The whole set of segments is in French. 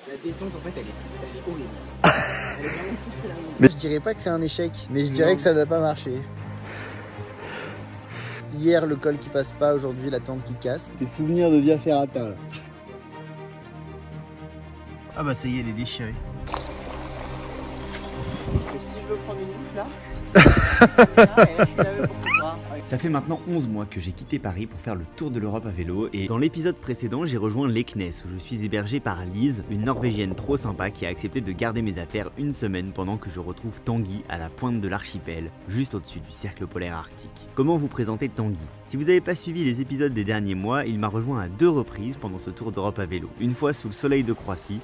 La descente en fait elle est horrible. Elle est vraiment toute la Mais je dirais pas que c'est un échec, mais je dirais que ça n'a pas marché. Hier le col qui passe pas, aujourd'hui la tente qui casse. Tes souvenirs de Via Ferrata là. Ah bah ça y est, elle est déchirée. Si je veux prendre une douche là, je suis lavé pour ce soir. Ça fait maintenant 11 mois que j'ai quitté Paris pour faire le tour de l'Europe à vélo et dans l'épisode précédent j'ai rejoint Leknes où je suis hébergé par Lise, une Norvégienne trop sympa qui a accepté de garder mes affaires une semaine pendant que je retrouve Tanguy à la pointe de l'archipel, juste au-dessus du cercle polaire arctique. Comment vous présenter Tanguy? Si vous n'avez pas suivi les épisodes des derniers mois, il m'a rejoint à 2 reprises pendant ce tour d'Europe à vélo. Une fois sous le soleil de Croatie,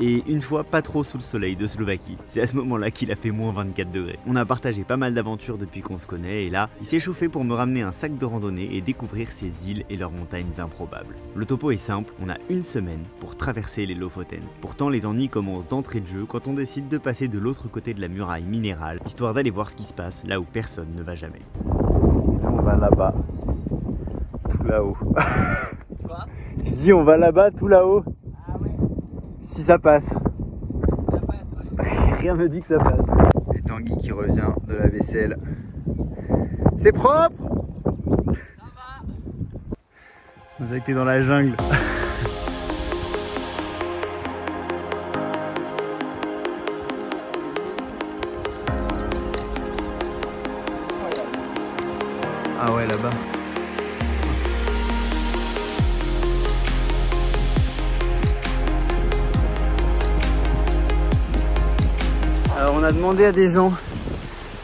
et une fois pas trop sous le soleil de Slovaquie. C'est à ce moment-là qu'il a fait moins 24 degrés. On a partagé pas mal d'aventures depuis qu'on se connaît et là, il s'est chauffé pour me ramener un sac de randonnée et découvrir ces îles et leurs montagnes improbables. Le topo est simple, on a une semaine pour traverser les Lofoten. Pourtant, les ennuis commencent d'entrée de jeu quand on décide de passer de l'autre côté de la muraille minérale, histoire d'aller voir ce qui se passe là où personne ne va jamais. On va là-bas, tout là-haut. Quoi? Je dis on va là-bas, tout là-haut. Si ça passe. Ça passe, ouais. Rien me dit que ça passe. Et Tanguy qui revient de la vaisselle. C'est propre. Ça va. On dirait que t'es dans la jungle. Ah ouais, là-bas. Alors on a demandé à des gens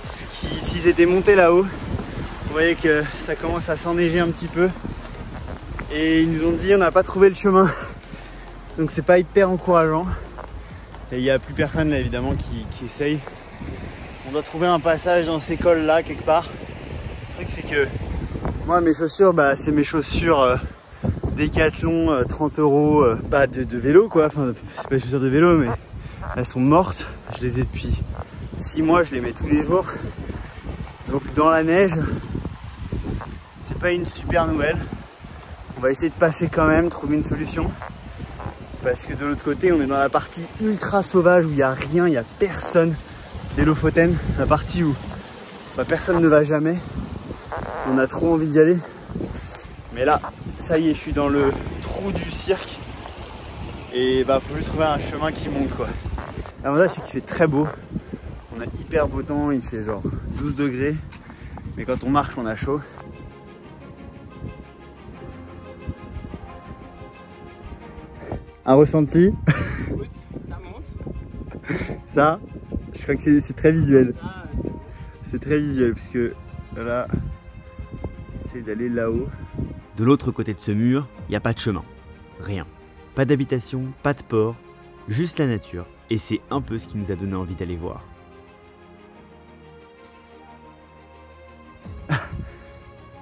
s'ils étaient montés là-haut. Vous voyez que ça commence à s'enneiger un petit peu. Et ils nous ont dit on n'a pas trouvé le chemin. Donc c'est pas hyper encourageant. Et il n'y a plus personne là évidemment qui essaye. On doit trouver un passage dans ces cols là quelque part. Le truc c'est que moi mes chaussures, bah, c'est mes chaussures Decathlon 30 €, pas de vélo quoi. Enfin c'est pas des chaussures de vélo mais elles sont mortes. Je les ai depuis 6 mois, je les mets tous les jours. Donc dans la neige, c'est pas une super nouvelle. On va essayer de passer quand même, trouver une solution. Parce que de l'autre côté, on est dans la partie ultra sauvage où il n'y a rien, il n'y a personne. Les Lofoten, la partie où bah, personne ne va jamais. On a trop envie d'y aller. Mais là, ça y est, je suis dans le trou du cirque. Et bah faut juste trouver un chemin qui monte quoi. L'avantage c'est qu'il fait très beau. On a hyper beau temps, il fait genre 12 degrés. Mais quand on marche on a chaud. Un ressenti? Écoute, ça monte. Ça, je crois que c'est très visuel. Ça, C'est très visuel puisque là, c'est d'aller là-haut. De l'autre côté de ce mur, il n'y a pas de chemin. Rien. Pas d'habitation, pas de port, juste la nature. Et c'est un peu ce qui nous a donné envie d'aller voir.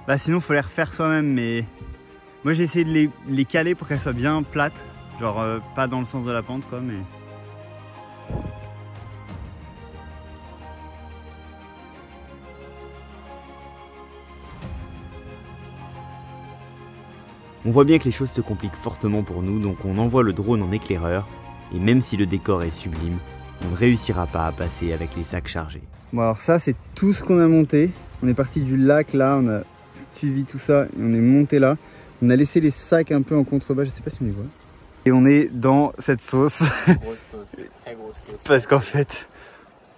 Bah sinon faut les refaire soi-même mais moi j'ai essayé de les caler pour qu'elles soient bien plates. Genre pas dans le sens de la pente quoi mais... On voit bien que les choses se compliquent fortement pour nous, donc on envoie le drone en éclaireur, et même si le décor est sublime, on ne réussira pas à passer avec les sacs chargés. Bon alors ça c'est tout ce qu'on a monté. On est parti du lac là, on a suivi tout ça et on est monté là. On a laissé les sacs un peu en contrebas, je sais pas si on les voit. Et on est dans cette sauce. grosse sauce, très grosse sauce. Parce qu'en fait,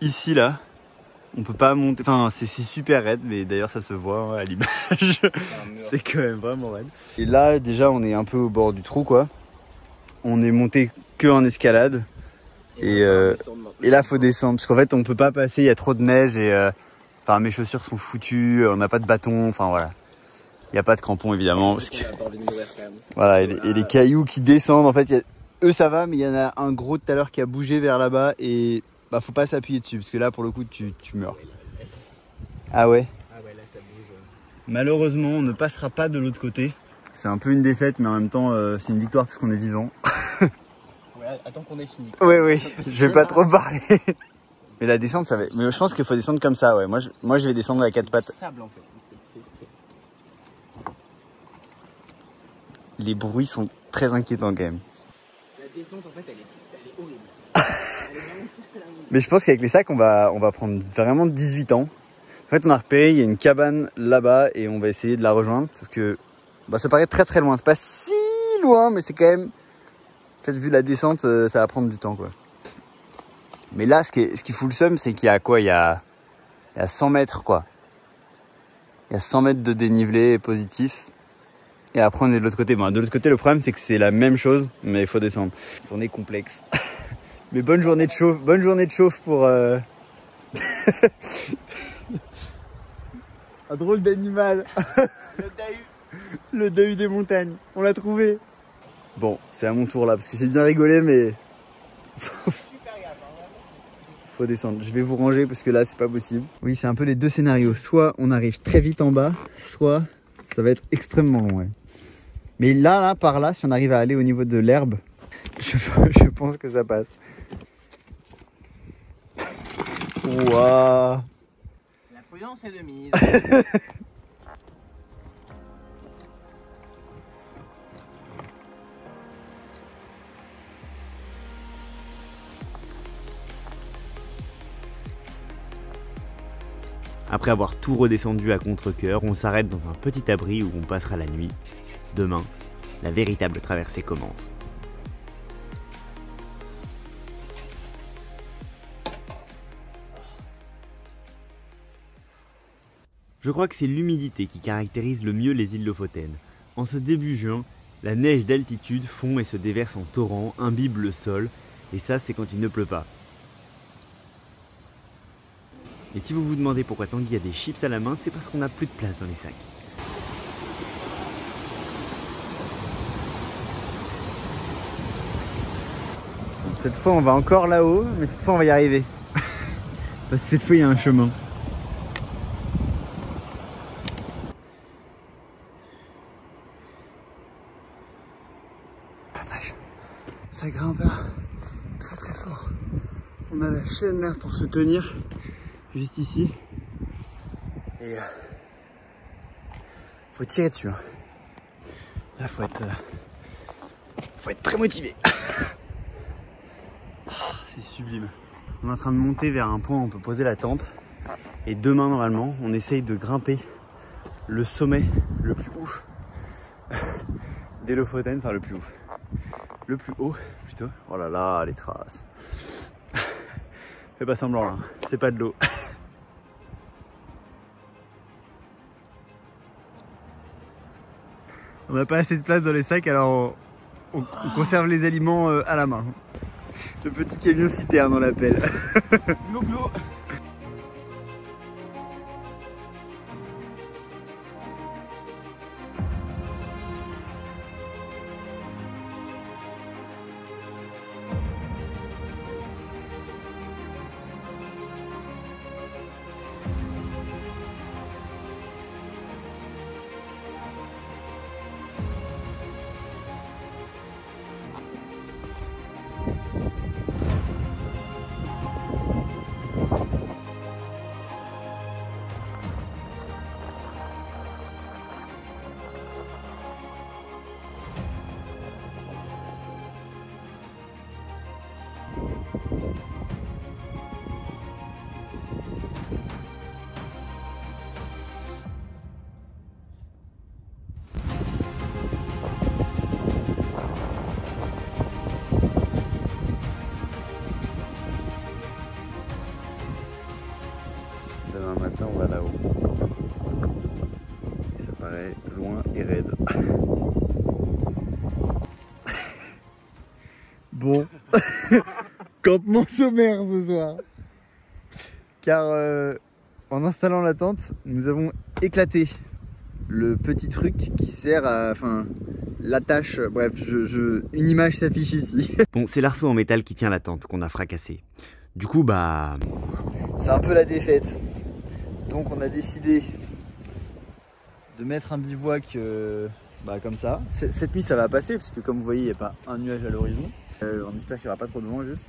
ici là, on peut pas monter, enfin c'est super raide, mais d'ailleurs ça se voit à l'image. C'est quand même vraiment raide. Et là déjà on est un peu au bord du trou quoi. On est monté que en escalade. Et là faut descendre parce qu'en fait on peut pas passer, il y a trop de neige et enfin mes chaussures sont foutues, on n'a pas de bâton, enfin voilà. Il n'y a pas de crampons évidemment parce que voilà, et les cailloux qui descendent en fait, eux ça va mais il y en a un gros tout à l'heure qui a bougé vers là-bas et bah faut pas s'appuyer dessus parce que là pour le coup tu meurs. Ah ouais. Ah ouais là ça bouge. Malheureusement on ne passera pas de l'autre côté. C'est un peu une défaite mais en même temps c'est une victoire parce qu'on est vivant. Ouais, attends qu'on ait fini. Oui, je vais pas trop parler. Mais la descente, ça va. Mais je pense qu'il faut descendre comme ça, ouais. Moi, je vais descendre à 4 pattes. Sable en fait. Les bruits sont très inquiétants quand même. descente, en fait, elle est horrible. Elle est vraiment toute la nuit. Mais je pense qu'avec les sacs, on va prendre vraiment 18 ans. En fait, on a repéré, il y a une cabane là-bas et on va essayer de la rejoindre. Parce que bah, ça paraît très très loin. C'est pas si loin, mais c'est quand même... Peut-être vu la descente, ça va prendre du temps, quoi. Mais là, ce qui fout le seum, c'est qu'il y a quoi? Il y a 100 mètres, quoi. Il y a 100 mètres de dénivelé positif. Et après, on est de l'autre côté. Bon, de l'autre côté, le problème, c'est que c'est la même chose, mais il faut descendre. Journée complexe. Mais bonne journée de chauffe pour... Un drôle d'animal. Le Dahu. Le Dahu des montagnes. On l'a trouvé. Bon, c'est à mon tour là, parce que j'ai bien rigolé, mais... Faut descendre. Je vais vous ranger, parce que là, c'est pas possible. Oui, c'est un peu les deux scénarios. Soit on arrive très vite en bas, soit ça va être extrêmement long, ouais. Mais là, par là, si on arrive à aller au niveau de l'herbe, je pense que ça passe. Waouh! La prudence est de mise. Après avoir tout redescendu à contre-cœur, on s'arrête dans un petit abri où on passera la nuit. Demain, la véritable traversée commence. Je crois que c'est l'humidité qui caractérise le mieux les îles Lofoten. En ce début juin, la neige d'altitude fond et se déverse en torrent, imbibe le sol, et ça c'est quand il ne pleut pas. Et si vous vous demandez pourquoi Tanguy a des chips à la main, c'est parce qu'on n'a plus de place dans les sacs. Cette fois on va encore là-haut, mais cette fois on va y arriver. Parce que cette fois il y a un chemin. Ça grimpe très très fort. On a la chaîne là pour se tenir juste ici. Et faut tirer dessus. Là faut être très motivé. C'est sublime. On est en train de monter vers un point où on peut poser la tente. Et demain normalement on essaye de grimper le sommet le plus ouf des Lofoten, enfin le plus ouf. Le plus haut plutôt. Oh là là, les traces. Fais pas semblant là, c'est pas de l'eau. On n'a pas assez de place dans les sacs, alors on conserve les aliments à la main. Le petit camion citerne on l'appelle. L'eau. Demain matin on va là-haut. Ça paraît loin et raide. Bon, campement sommaire ce soir. Car en installant la tente, nous avons éclaté le petit truc qui sert à... Enfin, l'attache, bref, une image s'affiche ici. Bon, c'est l'arceau en métal qui tient la tente qu'on a fracassé. Du coup, bah... C'est un peu la défaite. Donc on a décidé de mettre un bivouac comme ça. Cette nuit ça va passer parce que comme vous voyez il n'y a pas un nuage à l'horizon. On espère qu'il n'y aura pas trop de vent juste.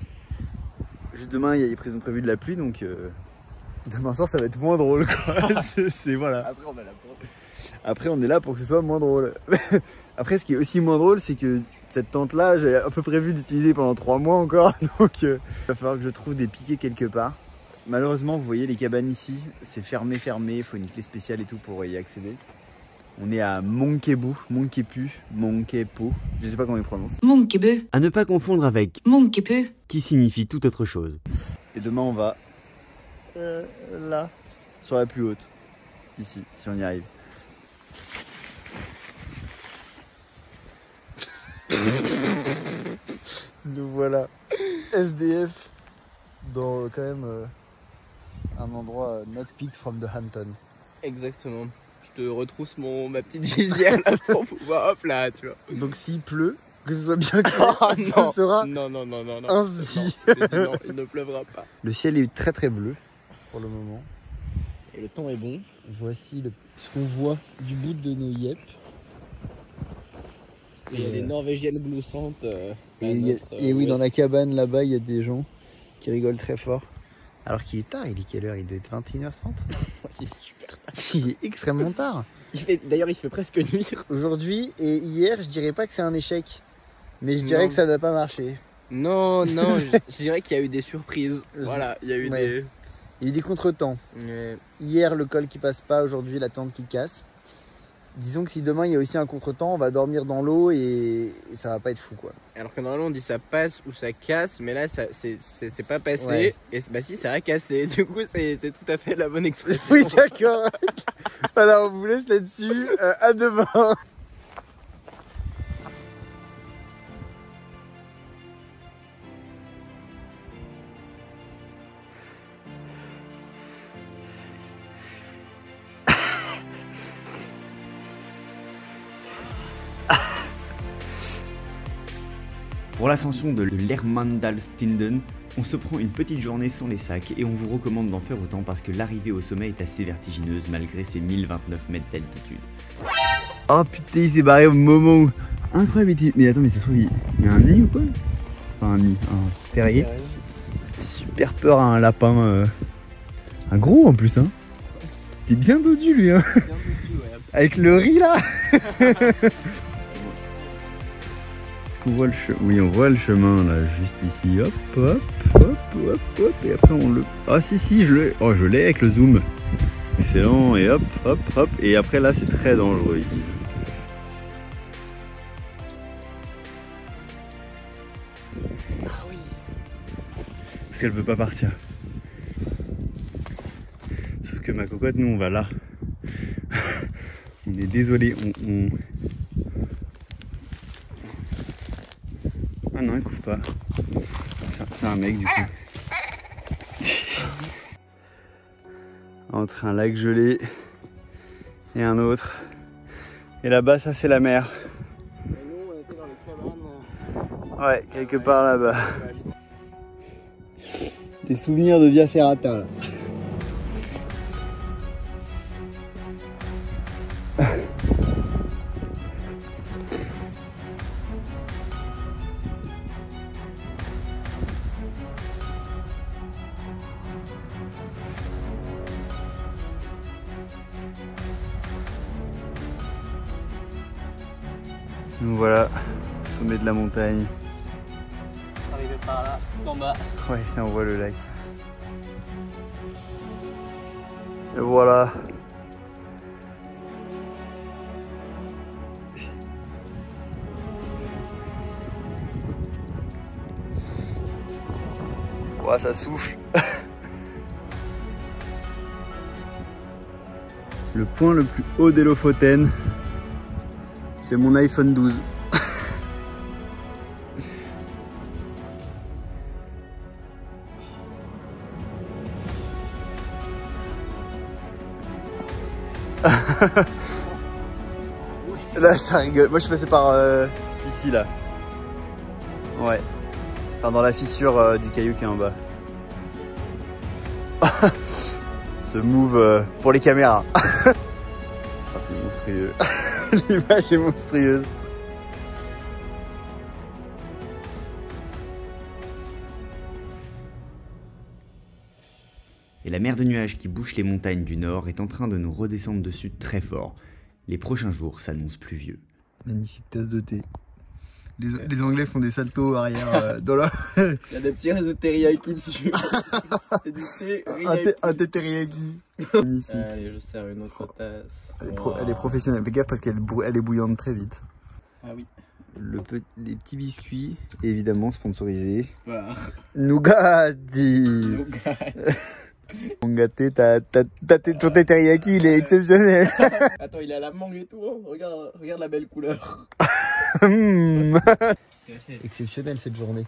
Juste demain ils ont prévu de la pluie donc demain soir ça va être moins drôle quoi. C'est voilà. Après on est là pour... Après on est là pour que ce soit moins drôle. Après, ce qui est aussi moins drôle, c'est que cette tente-là, j'ai un peu prévu d'utiliser pendant 3 mois encore. Donc, il va falloir que je trouve des piquets quelque part. Malheureusement, vous voyez les cabanes ici, c'est fermé. Il faut une clé spéciale et tout pour y accéder. On est à Monkebu, je sais pas comment il prononce. Monkebu. À ne pas confondre avec Monkebu. qui signifie tout autre chose. Et demain, on va là, sur la plus haute, ici, si on y arrive. Nous voilà, SDF, dans quand même un endroit not picked from the Hampton. Exactement. Je te retrousse ma petite visière là pour pouvoir, hop là, tu vois. Donc s'il pleut, que ce soit bien clair, ça sera non. ainsi. Non, il ne pleuvra pas. Le ciel est très très bleu pour le moment. Et le temps est bon. Voici ce qu'on voit du bout de nos yep. Et il y a des Norvégiennes gloussantes. Et oui, dans la cabane là-bas, il y a des gens qui rigolent très fort. Alors qu'il est tard, il est quelle heure? Il doit être 21h30. Il est super tard. Il est extrêmement tard. D'ailleurs, il fait presque nuit. Aujourd'hui et hier, je dirais pas que c'est un échec. Mais je dirais que ça n'a pas marché. Non, je dirais qu'il y a eu des surprises. Voilà, il y a eu des... Il y a eu des contretemps. Hier, le col qui passe pas, aujourd'hui, la tente qui casse. Disons que si demain il y a aussi un contretemps, on va dormir dans l'eau et ça va pas être fou quoi. Alors que normalement on dit ça passe ou ça casse, mais là c'est pas passé. Ouais. Et bah si, ça a cassé. Du coup c'est tout à fait la bonne expression. Oui d'accord. Alors on vous laisse là-dessus. À demain. Pour l'ascension de l'Hermandalstinden, on se prend une petite journée sans les sacs et on vous recommande d'en faire autant parce que l'arrivée au sommet est assez vertigineuse malgré ses 1029 mètres d'altitude. Oh putain, il s'est barré au moment où... Incroyable, mais attends, mais ça se trouve, il y a un nid ou quoi? Enfin un nid, un terrier. Super peur à un lapin, un gros en plus hein. T'es bien dodu lui hein. Bien foutu, ouais. Avec le riz là. On voit oui, on voit le chemin là, juste ici, hop, hop, hop, hop, hop, et après on le... Ah si, je l'ai avec le zoom. Excellent, et hop, hop, hop, et après là c'est très dangereux ici. Ah oui. Parce qu'elle veut pas partir. Sauf que ma cocotte, nous on va là. On est désolé, Ah non, il couvre pas. C'est un mec du coup. Entre un lac gelé et un autre. Et là-bas, ça c'est la mer. Et nous on était dans les cabanes. Ouais, quelque part là-bas. Des souvenirs de Via Ferrata là. Nous voilà au sommet de la montagne. Arrivé par là, tout en bas. Ouais, ça on voit le lac. Et voilà. Ouais, ça souffle. Le point le plus haut des Lofoten, c'est mon iPhone 12. Là ça rigole. Moi je suis passé par ici là. Ouais. Enfin dans la fissure du caillou qui est en bas. Ce move pour les caméras. Ah, c'est monstrueux. L'image est monstrueuse. Et la mer de nuages qui bouche les montagnes du nord est en train de nous redescendre dessus très fort. Les prochains jours s'annoncent pluvieux. Magnifique tasse de thé. Les Anglais font des saltos arrière dans la... Il y a des petits réseaux de teriyaki dessus. C'est du thé un thé teriyaki. Magnifique. Allez, je sers une autre tasse. Elle est professionnelle. Fais gaffe parce qu'elle est bouillante très vite. Ah oui. Les petits biscuits, évidemment sponsorisés. Voilà. Nougatti. Mon gâté, ton thé teriyaki, il est exceptionnel. Attends, il a la mangue et tout. Hein. Regarde la belle couleur. Exceptionnel cette journée.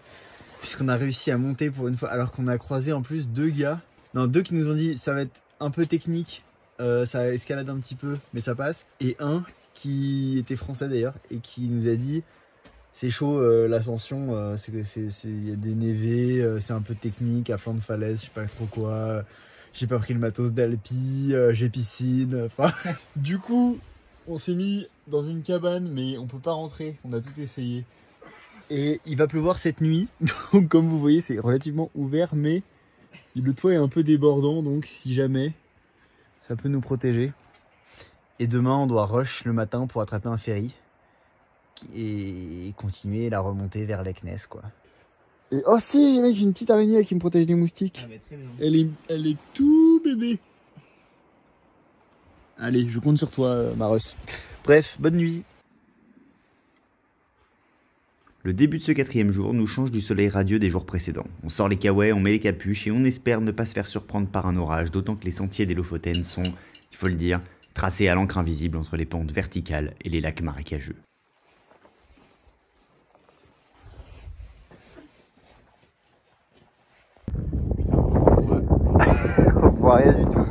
Puisqu'on a réussi à monter pour une fois, alors qu'on a croisé en plus deux qui nous ont dit ça va être un peu technique, ça escalade un petit peu, mais ça passe. Et un qui était français d'ailleurs et qui nous a dit c'est chaud l'ascension, il y a des névés, c'est un peu technique, à flanc de falaise, je sais pas trop quoi. J'ai pas pris le matos d'Alpi, j'ai piscine. Enfin, du coup, on s'est mis dans une cabane, mais on peut pas rentrer. On a tout essayé. Et il va pleuvoir cette nuit. Donc, comme vous voyez, c'est relativement ouvert, mais le toit est un peu débordant. Donc, si jamais, ça peut nous protéger. Et demain, on doit rush le matin pour attraper un ferry et continuer la remontée vers Lekness, quoi. Et oh si, mec, j'ai une petite araignée qui me protège des moustiques. Ah, mais très bien. Elle est tout bébé. Allez, je compte sur toi, Maros. Bref, bonne nuit. Le début de ce 4e jour nous change du soleil radieux des jours précédents. On sort les kawaii, on met les capuches et on espère ne pas se faire surprendre par un orage, d'autant que les sentiers des Lofoten sont, il faut le dire, tracés à l'encre invisible entre les pentes verticales et les lacs marécageux. On voit rien du tout.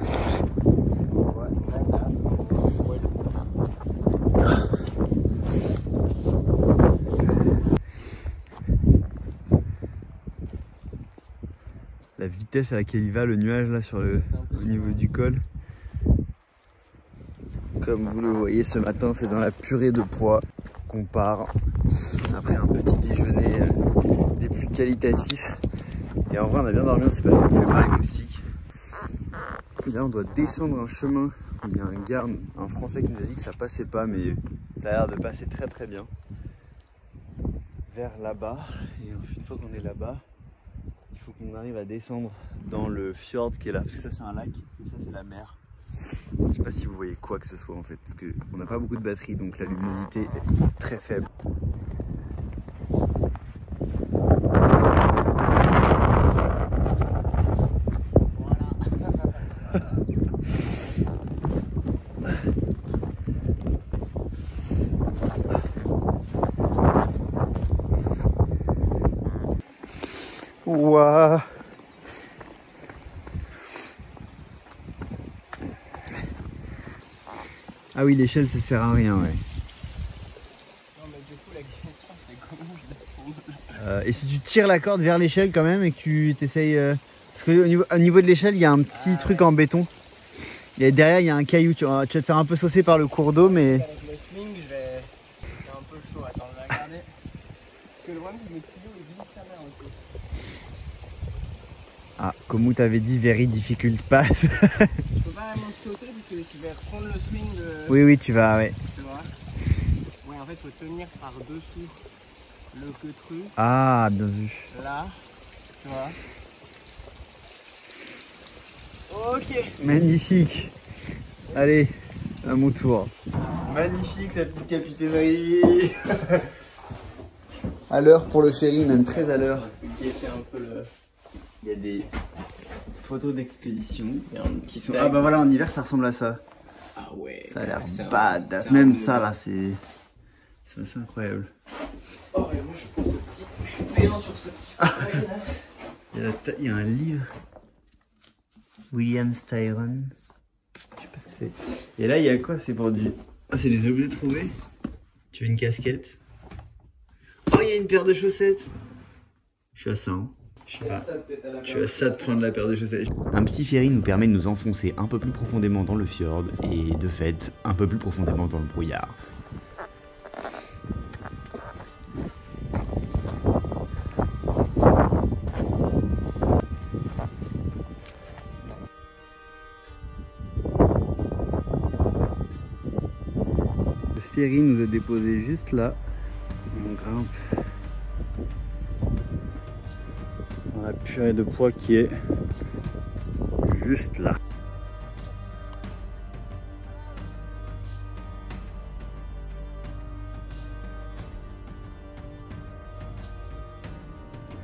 La vitesse à laquelle il va, le nuage là au niveau du col. Comme vous le voyez ce matin, c'est dans la purée de pois qu'on part après un petit déjeuner des plus qualitatifs. Et en vrai, on a bien dormi, on s'est pas fait mal les moustiques. Et là, on doit descendre un chemin où il y a un garde, un Français qui nous a dit que ça passait pas, mais ça a l'air de passer très très bien. Vers là-bas. Et une fois qu'on est là-bas, il faut qu'on arrive à descendre dans le fjord qui est là, parce que ça c'est un lac et ça c'est la mer. Je sais pas si vous voyez quoi que ce soit en fait, parce qu'on n'a pas beaucoup de batterie, donc la luminosité est très faible. Ouah. Ah oui, l'échelle ça sert à rien, ouais. Non, mais du coup, la question c'est comment je descends. Et si tu tires la corde vers l'échelle quand même et que tu t'essayes. Parce qu'au niveau de l'échelle, il y a un petit truc en béton. Et derrière, il y a un caillou. Tu vas te faire un peu saucer par le cours d'eau, mais. Avec le swing, c'est un peu chaud. Attends, je vais regarder. Parce que le problème, c'est que mes tuyaux ils glissent sa mère aussi. Ah, comme tu avais dit, very difficult pass. Je peux pas vraiment sauter parce que si je vais reprendre le swing de. Oui, tu vas, ouais. Tu vois. Ouais, en fait, faut tenir par dessous le queutru. Ah, bien vu. Là, tu vois. Ok. Magnifique. Allez, à mon tour. Magnifique cette petite capitainerie. À l'heure pour le ferry, même très à l'heure. Il y a des photos d'expédition qui sont... Ah bah voilà, en hiver ça ressemble à ça. Ah ouais. Ça a l'air badass. Même ça là, c'est assez incroyable. Oh mais moi je prends ce petit, je suis péant sur ce petit fauteuil là. Il y a un livre. William Styron. Je sais pas ce que c'est. Et là il y a quoi? C'est pour du... Ah, c'est des objets trouvés. Tu veux une casquette? Oh, il y a une paire de chaussettes. Je suis à ça, hein. Je suis à ça de prendre la paire de chaussettes. Un petit ferry nous permet de nous enfoncer un peu plus profondément dans le fjord et de fait un peu plus profondément dans le brouillard. Le Thierry nous a déposé juste là. On grimpe dans la purée de poids qui est juste là.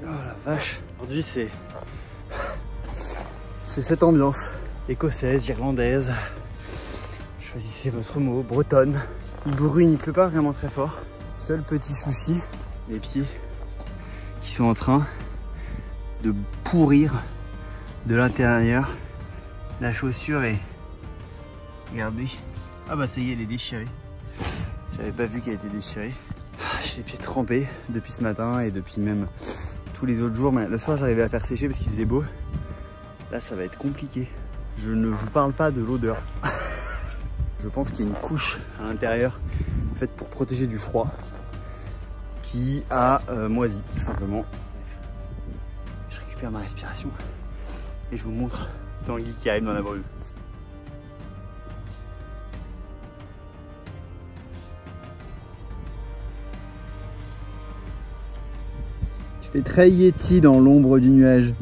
Oh la vache. Aujourd'hui c'est cette ambiance écossaise, irlandaise. Choisissez votre mot, bretonne. Il bruine, il pleut pas vraiment très fort. Seul petit souci, les pieds qui sont en train de pourrir de l'intérieur. La chaussure est... Regardez. Ah bah ça y est, elle est déchirée. J'avais pas vu qu'elle était déchirée. J'ai les pieds trempés depuis ce matin et depuis même tous les autres jours. Mais le soir j'arrivais à faire sécher parce qu'il faisait beau. Là ça va être compliqué. Je ne vous parle pas de l'odeur. Je pense qu'il y a une couche à l'intérieur faite pour protéger du froid qui a moisi tout simplement. Je récupère ma respiration et je vous montre Tanguy qui arrive dans la brume. Tu fais très Yeti dans l'ombre du nuage.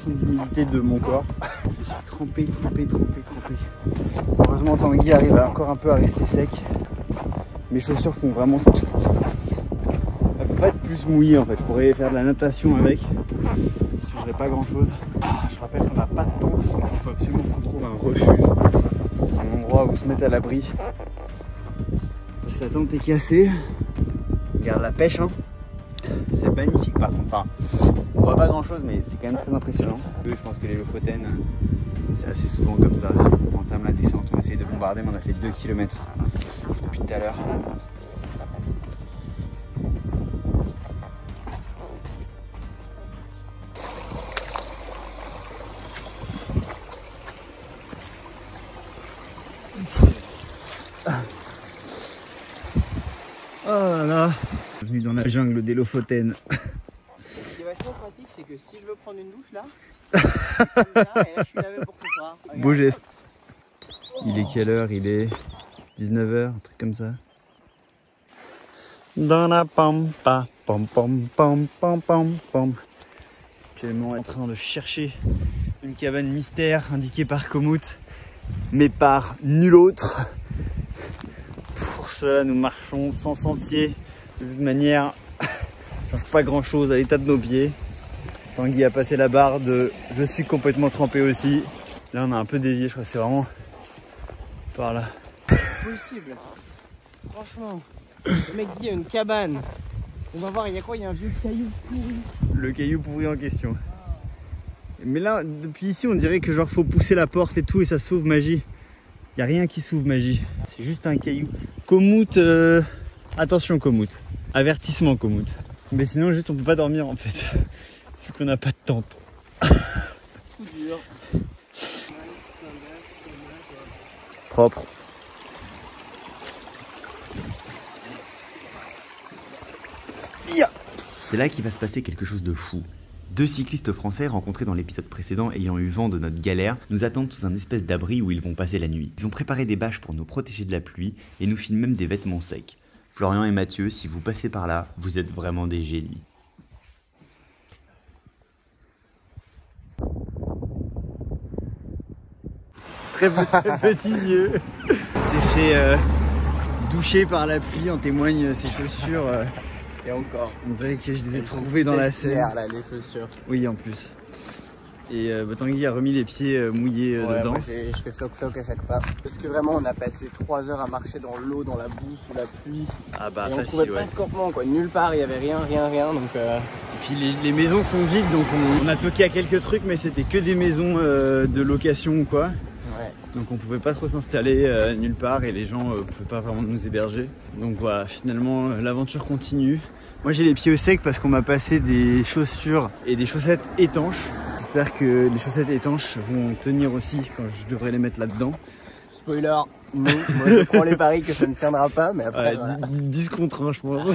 D'humidité de mon corps. Je suis trempé. Heureusement Tanguy arrive encore un peu à rester sec. Mes chaussures font vraiment... Elles peuvent pas être plus mouillées en fait. Je pourrais faire de la natation avec. Je changerais pas grand chose. Je rappelle qu'on n'a pas de tente. Il faut absolument qu'on trouve un refuge. Un endroit où se mettre à l'abri. Parce que la tente est cassée. Regarde la pêche hein. C'est magnifique par contre. Enfin, on voit pas grand chose mais c'est quand même très impressionnant. Je pense que les Lofoten c'est assez souvent comme ça. On entame la descente, on essaye de bombarder mais on a fait 2 km depuis tout à l'heure. Oh là là, bienvenue dans la jungle des Lofoten. Ce qui est vachement pratique, c'est que si je veux prendre une douche là, et là je suis lavé pour ce soir. Beau geste. Il est quelle heure? Il est 19h, un truc comme ça. Dans la pampa, pam pam pam pam pam pam. Actuellement en train de chercher une cabane mystère indiquée par Komoot, mais par nul autre. Pour cela, nous marchons sans sentier, de toute manière, ça change pas grand chose à l'état de nos pieds. Tanguy a passé la barre de je suis complètement trempé aussi. Là, on a un peu dévié, je crois que c'est vraiment par là. Possible. Franchement, le mec dit il y a une cabane. On va voir, il y a quoi? Il y a un vieux caillou pourri. Le caillou pourri en question. Mais là, depuis ici, on dirait que genre faut pousser la porte et tout et ça sauve magie. Il n'y a rien qui sauve magie. C'est juste un caillou. Komoot, attention Komoot. Avertissement Komoot. Mais sinon, juste on peut pas dormir en fait. Vu qu'on n'a pas de tente. Coup dur. Propre. C'est là qu'il va se passer quelque chose de fou. Deux cyclistes français rencontrés dans l'épisode précédent ayant eu vent de notre galère nous attendent sous un espèce d'abri où ils vont passer la nuit. Ils ont préparé des bâches pour nous protéger de la pluie et nous filent même des vêtements secs. Florian et Mathieu, si vous passez par là, vous êtes vraiment des génies. Très petits yeux. Il s'est fait doucher par la pluie, en témoignent ses chaussures. Et encore. On dirait que je les ai trouvées dans la Seine. Là, les chaussures. Oui, en plus. Et Tanguy a remis les pieds mouillés dedans. Moi, je fais floc à chaque pas. Parce que vraiment, on a passé 3 heures à marcher dans l'eau, dans la boue, sous la pluie. Ah bah et on facile, trouvait pas de campement, quoi. Nulle part, il y avait rien. Donc, Et puis les maisons sont vides, donc on a toqué à quelques trucs, mais c'était que des maisons de location ou quoi. ouais. Donc on pouvait pas trop s'installer nulle part et les gens pouvaient pas vraiment nous héberger. Donc voilà, finalement l'aventure continue. Moi j'ai les pieds au sec parce qu'on m'a passé des chaussures et des chaussettes étanches. J'espère que les chaussettes étanches vont tenir aussi quand je devrais les mettre là-dedans. Spoiler, non, moi je prends les paris que ça ne tiendra pas, mais après. Ouais, Voilà. 10 contre 1, je pense.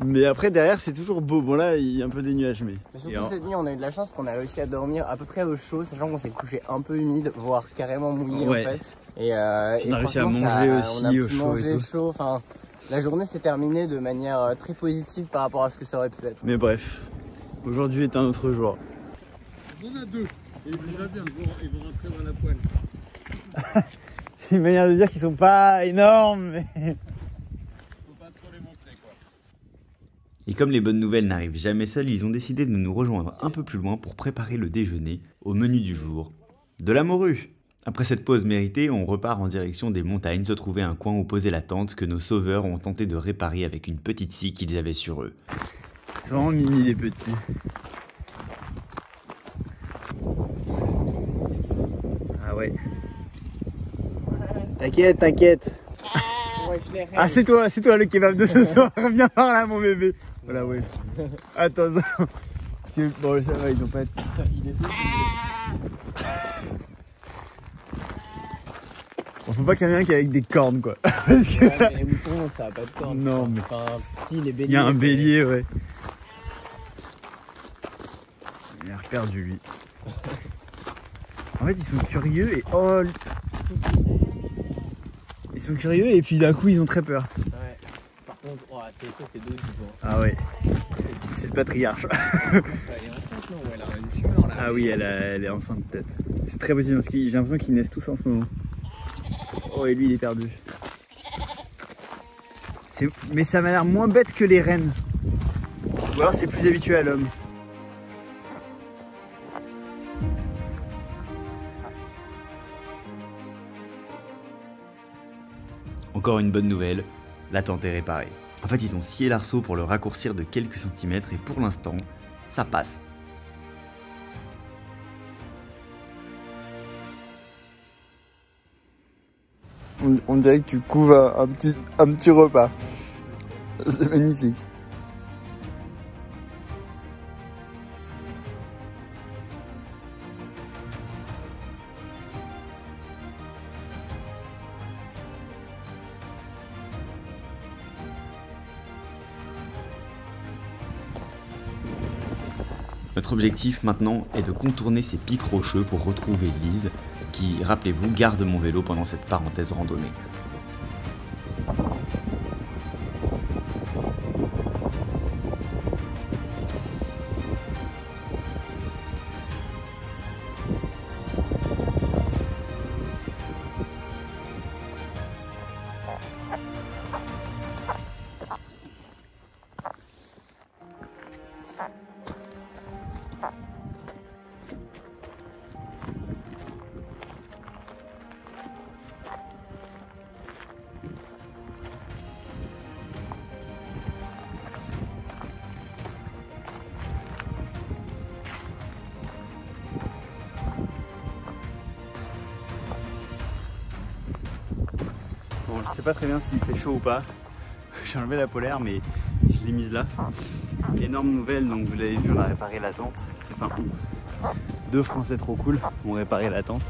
Mais après, derrière, c'est toujours beau. Bon, là, il y a un peu des nuages, mais. Mais surtout cette nuit, on a eu de la chance qu'on a réussi à dormir à peu près au chaud, sachant qu'on s'est couché un peu humide, voire carrément mouillé Ouais. en fait. Et On a réussi à franchement, manger aussi on a au pu chaud et manger tout. chaud. Enfin, la journée s'est terminée de manière très positive par rapport à ce que ça aurait pu être. Mais bref, aujourd'hui est un autre jour. On a deux. Et déjà bien, ils vont rentrer dans la poêle. C'est une manière de dire qu'ils sont pas énormes, mais. Faut pas trop les montrer quoi. Et comme les bonnes nouvelles n'arrivent jamais seules, ils ont décidé de nous rejoindre un peu plus loin pour préparer le déjeuner au menu du jour, de la morue. Après cette pause méritée, on repart en direction des montagnes, se trouver un coin où poser la tente que nos sauveurs ont tenté de réparer avec une petite scie qu'ils avaient sur eux. C'est vraiment mini les petits. Ah ouais. T'inquiète, t'inquiète. Ah c'est toi le kebab de ce soir. Viens par là mon bébé. Voilà ouais. Attends. Bon ça va, ils ont pas. Bon, faut pas qu'il y en ait un qui est avec des cornes quoi. Parce que Ouais, mais les moutons, ça a pas de cornes. Non, mais- Enfin, si, les béliers. s'il y a un bélier, ouais. Il a l'air perdu lui. En fait ils sont curieux et oh. Ils sont curieux et puis d'un coup ils ont très peur. Ouais. Par contre, oh, c'est deux du coup. Ah ouais. C'est le patriarche. Elle est enceinte, non? Ouais, elle a une tumeur là. Ah oui, elle est enceinte peut-être. C'est très possible parce que j'ai l'impression qu'ils naissent tous en ce moment. Oh et lui il est perdu. Mais ça m'a l'air moins bête que les rennes. Ou alors c'est plus habitué à l'homme. Encore une bonne nouvelle, la tente est réparée. En fait, ils ont scié l'arceau pour le raccourcir de quelques centimètres et pour l'instant, ça passe. On dirait que tu couves un petit repas. C'est magnifique. Notre objectif maintenant est de contourner ces pics rocheux pour retrouver Lise, qui, rappelez-vous, garde mon vélo pendant cette parenthèse randonnée. Bon, je sais pas très bien s'il fait chaud ou pas. J'ai enlevé la polaire, mais je l'ai mise là. Énorme nouvelle, donc vous l'avez vu, on a réparé la tente. Enfin, deux Français trop cool ont réparé la tente.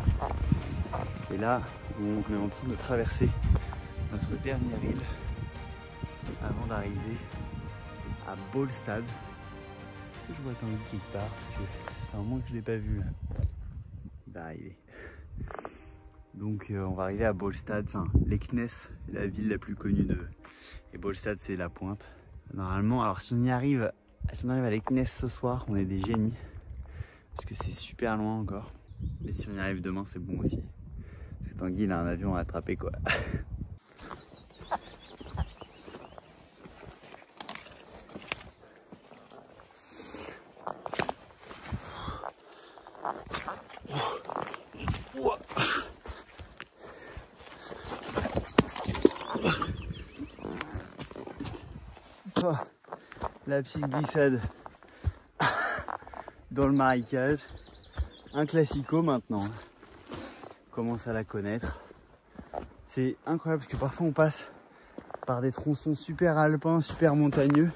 Et là, on est en train de traverser notre dernière île avant d'arriver à Bolstad. Est-ce que je vois Tanguy quelque part? Parce que c'est un moment que je l'ai pas vu là. Il va arriver. Donc on va arriver à Bolstad, enfin Leknes est la ville la plus connue de... Et Bolstad c'est la pointe. Normalement, alors si on arrive à Leknes ce soir, on est des génies. Parce que c'est super loin encore. Mais si on y arrive demain, c'est bon aussi. Parce que Tanguy il a un avion à attraper quoi. Oh, la petite glissade dans le marécage, un classico maintenant, on commence à la connaître. C'est incroyable parce que parfois on passe par des tronçons super alpins, super montagneux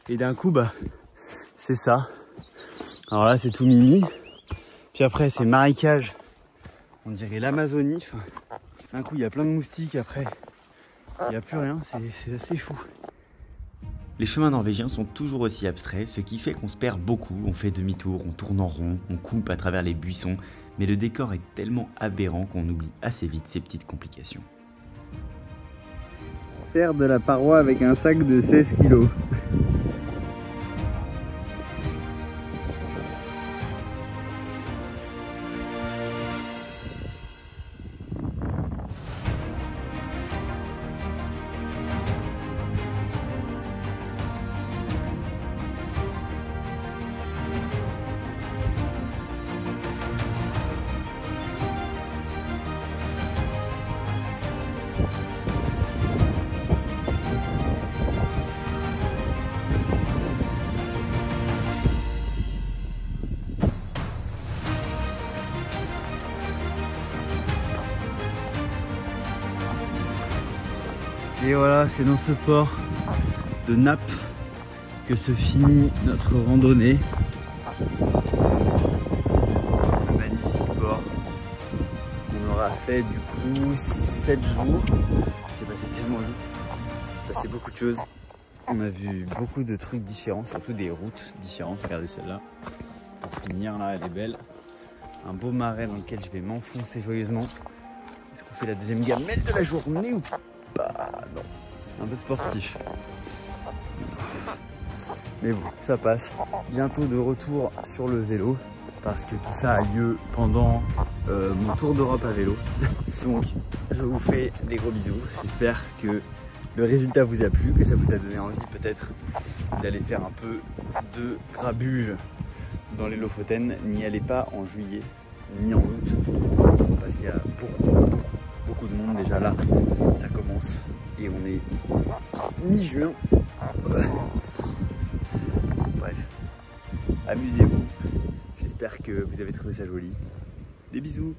et d'un coup bah c'est ça. Alors là c'est tout mimi, puis après c'est marécage, on dirait l'Amazonie, enfin, d'un coup il y a plein de moustiques, après il n'y a plus rien, c'est assez fou. Les chemins norvégiens sont toujours aussi abstraits, ce qui fait qu'on se perd beaucoup, on fait demi-tour, on tourne en rond, on coupe à travers les buissons, mais le décor est tellement aberrant qu'on oublie assez vite ces petites complications. Serre de la paroi avec un sac de 16 kg. Et voilà, c'est dans ce port de Napp que se finit notre randonnée. Ce magnifique port. On aura fait du coup 7 jours. C'est passé tellement vite. Il s'est passé beaucoup de choses. On a vu beaucoup de trucs différents, surtout des routes différentes. Regardez celle-là. Pour finir, là, elle est belle. Un beau marais dans lequel je vais m'enfoncer joyeusement. Est-ce qu'on fait la deuxième gamelle de la journée ou pas? Non, un peu sportif. Mais bon, ça passe. Bientôt de retour sur le vélo parce que tout ça a lieu pendant mon tour d'Europe à vélo. Donc, je vous fais des gros bisous. J'espère que le résultat vous a plu, que ça vous a donné envie peut-être d'aller faire un peu de grabuge dans les Lofoten. N'y allez pas en juillet ni en août parce qu'il y a beaucoup de monde déjà là. Ça commence et on est mi-juin. Bref, amusez-vous. J'espère que vous avez trouvé ça joli. Des bisous.